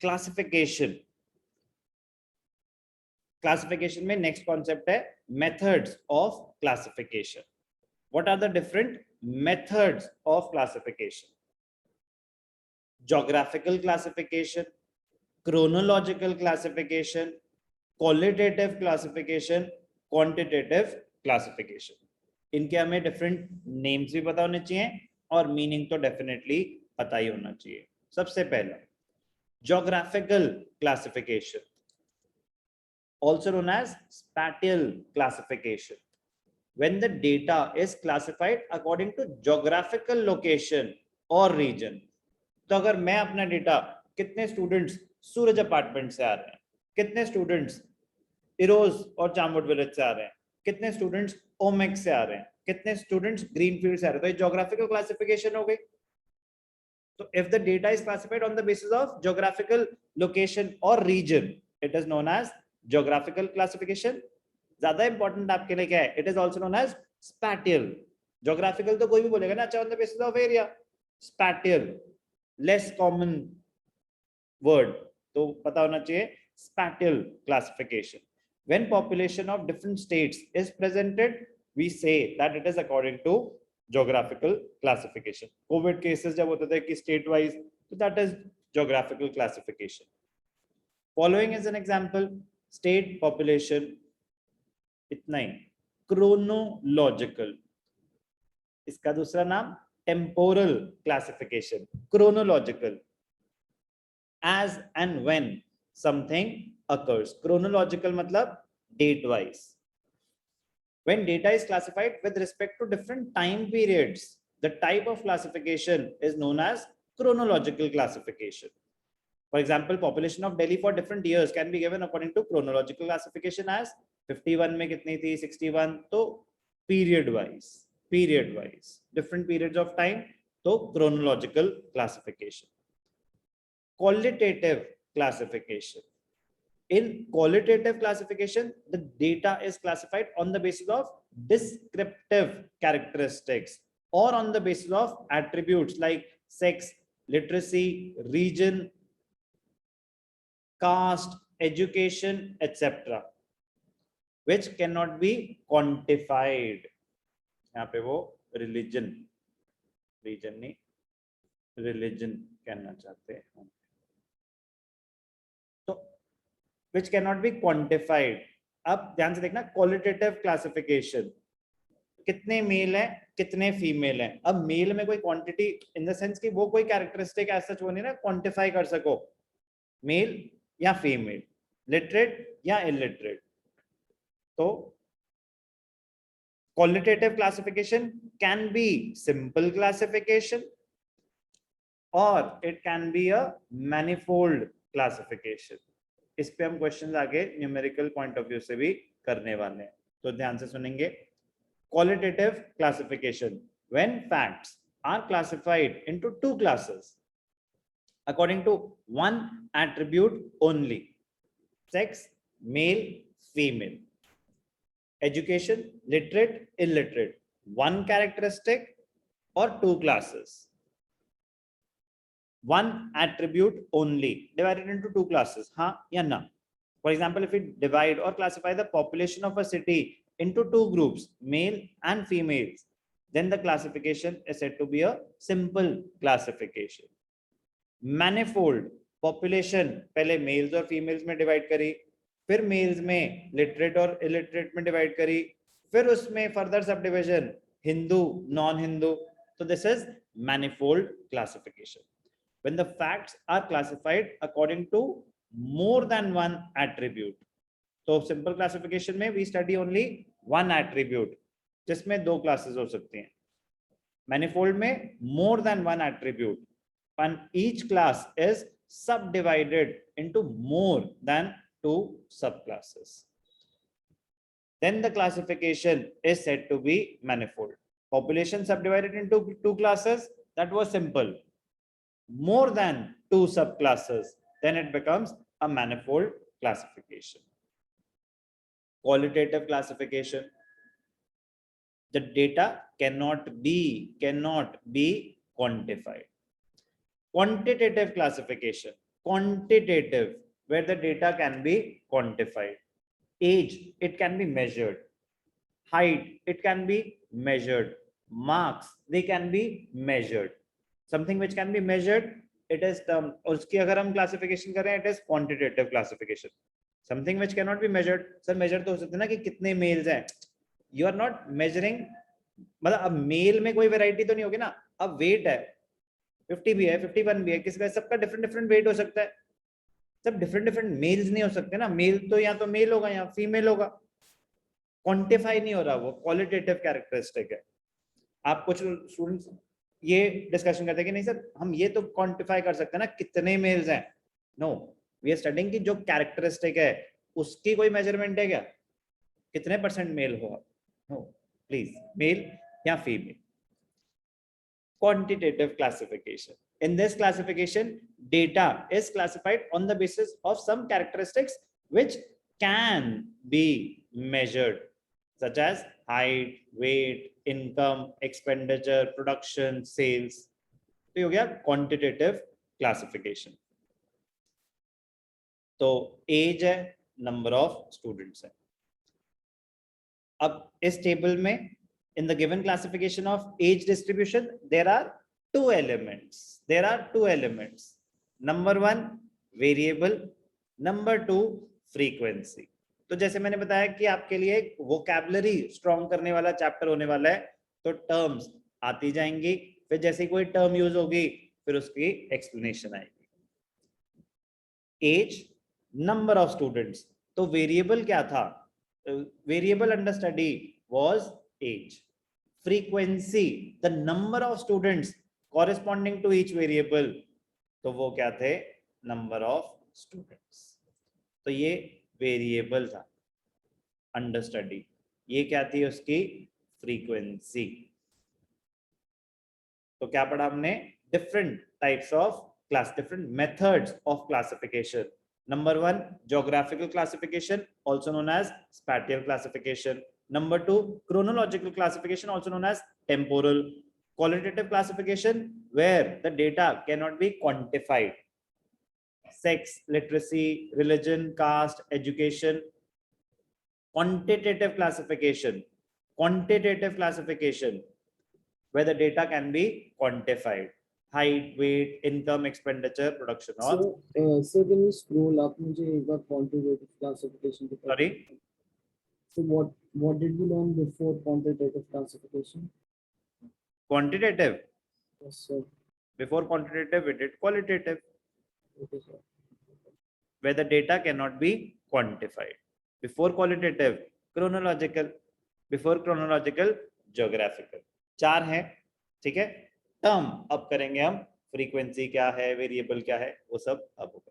Classification, classification में next concept है methods of classification. What are the different methods of classification? Geographical classification, chronological classification, qualitative classification, quantitative classification. इनके हमें different names भी पता होने चाहिए और मीनिंग तो डेफिनेटली पता ही होना चाहिए. सबसे पहला geographical classification, also known as spatial classification. When the data is classified according to geographical location or region. तो अगर मैं अपना डेटा कितने स्टूडेंट्स सूरज अपार्टमेंट से आ रहे हैं, कितने स्टूडेंट्स इरोज और चामवड विलेज से आ रहे हैं, कितने स्टूडेंट्स ओमेक्स से आ रहे हैं, कितने स्टूडेंट्स ग्रीनफील्ड से आ रहे हैं, तो ये ज्योग्राफिकल क्लासिफिकेशन हो गई. तो if the data is classified on the basis of geographical location और region, it is known as geographical classification. ज्यादा इंपॉर्टेंट आपके लिए क्या है? It is also known as spatial. Geographical तो कोई भी बोलेगा ना, अच्छा on the basis of area. Spatial less common word, तो पता होना चाहिए. spatial classification, when population of different states is presented, we say that it is according to geographical classification. covid cases जब होते थे कि state wise, तो that is geographical classification. Following is an example, state population, इतना ही. chronological, इसका दूसरा नाम temporal classification. chronological, as and when something occurs. Chronological matlab date wise. When data is classified with respect to different time periods, the type of classification is known as chronological classification. For example, population of Delhi for different years can be given according to chronological classification as 51 में कितनी थी, 61, तो period wise different periods of time, तो chronological classification. Qualitative classification. In qualitative classification, the data is classified on the basis of descriptive characteristics or on the basis of attributes like sex, literacy, region, caste, education, etc., which cannot be quantified. यहाँ पे वो religion नहीं, religion कहना चाहते हैं, which cannot be quantified. अब ध्यान से देखना, क्वालिटेटिव क्लासिफिकेशन, कितने मेल हैं, कितने फीमेल हैं. अब मेल में कोई क्वांटिटी इन द सेंस कि वो कोई कैरेक्टरिस्टिक ऐसा वो नहीं ना क्वांटिफाई कर सको, मेल या फीमेल, लिटरेट या इलिटरेट. तो qualitative classification can be simple classification और it can be a manifold classification. इस पे हम क्वेश्चंस आगे न्यूमेरिकल पॉइंट ऑफ व्यू से भी करने वाले हैं, तो ध्यान से सुनेंगे. Qualitative classification, when facts are classified into two classes according to one attribute only, sex, male, female, education, literate, illiterate, one characteristic और two classes. One attribute only divided into two classes, हाँ या ना. For example, if we divide or classify the population of a city into two groups, male and females, then the classification is said to be a simple classification. Manifold population पहले males और females में divide करी, फिर males में literate और illiterate में divide करी, फिर उसमें further subdivision Hindu, non-Hindu. So this is manifold classification. When the facts are classified according to more than one attribute. तो simple classification में we study only one attribute, जिसमें दो classes हो सकती हैं. Manifold में more than one attribute, and each class is subdivided into more than two subclasses. Then the classification is said to be manifold. Population subdivided into two classes, that was simple. More than two subclasses, then it becomes a manifold classification. Qualitative classification, the data cannot be quantified. Quantitative classification, quantitative, where the data can be quantified. Age, it can be measured. Height, it can be measured. Marks, they can be measured. Something which can be measured, it is term, उसकी अगर हम classification करें, it is quantitative classification. Something which cannot be measured, sir measure तो हो सकता है ना कि कितने मेल्स हैं, you are not measuring, मतलब अब मेल में कोई वैरायटी तो नहीं होगी ना, अब वेट है 50 भी है 51 भी है, किसका सबका डिफरेंट डिफरेंट वेट हो सकता है, सब डिफरेंट डिफरेंट मेल्स नहीं हो सकते ना, मेल तो या तो मेल होगा या फीमेल होगा, क्वांटिफाई नहीं हो रहा, वो क्वालिटेटिव कैरेक्टरिस्टिक है. आप कुछ स्टूडेंट्स ये डिस्कशन करते हैं कि नहीं सर हम ये तो क्वांटिफाई कर सकते हैं ना कितने मेल्स हैं. नो, वी आर स्टडीइंग कि जो कैरेक्टरिस्टिक है उसकी कोई मेजरमेंट है क्या, कितने परसेंट मेल होगा. नो, प्लीज मेल या female. Quantitative classification. In this classification, data is classified on the basis of some characteristics which can be measured, such as height, weight, income, expenditure, production, sales. तो ये हो गया quantitative classification. तो age है, number of students है. अब इस table में in the given classification of age distribution, there are two elements. Number one, variable. Number two, frequency. तो जैसे मैंने बताया कि आपके लिए एक वोकैबुलरी स्ट्रॉन्ग करने वाला चैप्टर होने वाला है, तो टर्म्स आती जाएंगी, फिर जैसे कोई टर्म यूज होगी फिर उसकी एक्सप्लेनेशन आएगी. Age, number of students. तो वेरिएबल क्या था, variable under study was age. Frequency, the number of students corresponding to each variable, तो वो क्या थे, number of students. तो ये वेरिएबल था अंडर स्टडी, ये क्या थी उसकी फ्रीक्वेंसी. तो क्या पढ़ा हमने, different types of class, different methods of classification. Number one, geographical classification, also known as spatial classification. Number two, chronological classification, also known as temporal. Qualitative classification, where the data cannot be quantified. Sex, literacy, religion, caste, education. Quantitative classification, where the data can be quantified. Height, weight, income, expenditure, production. All. So can you scroll up? मुझे एक बार quantitative classification के Sorry. So what did we learn before quantitative classification? Quantitative. Yes, sir. Before quantitative, we did qualitative, Okay, sir. where the data cannot be quantified. Before qualitative, chronological. Before chronological, geographical. चार हैं, ठीक है. Term अब करेंगे हम, frequency क्या है, variable क्या है, वो सब अब होगा.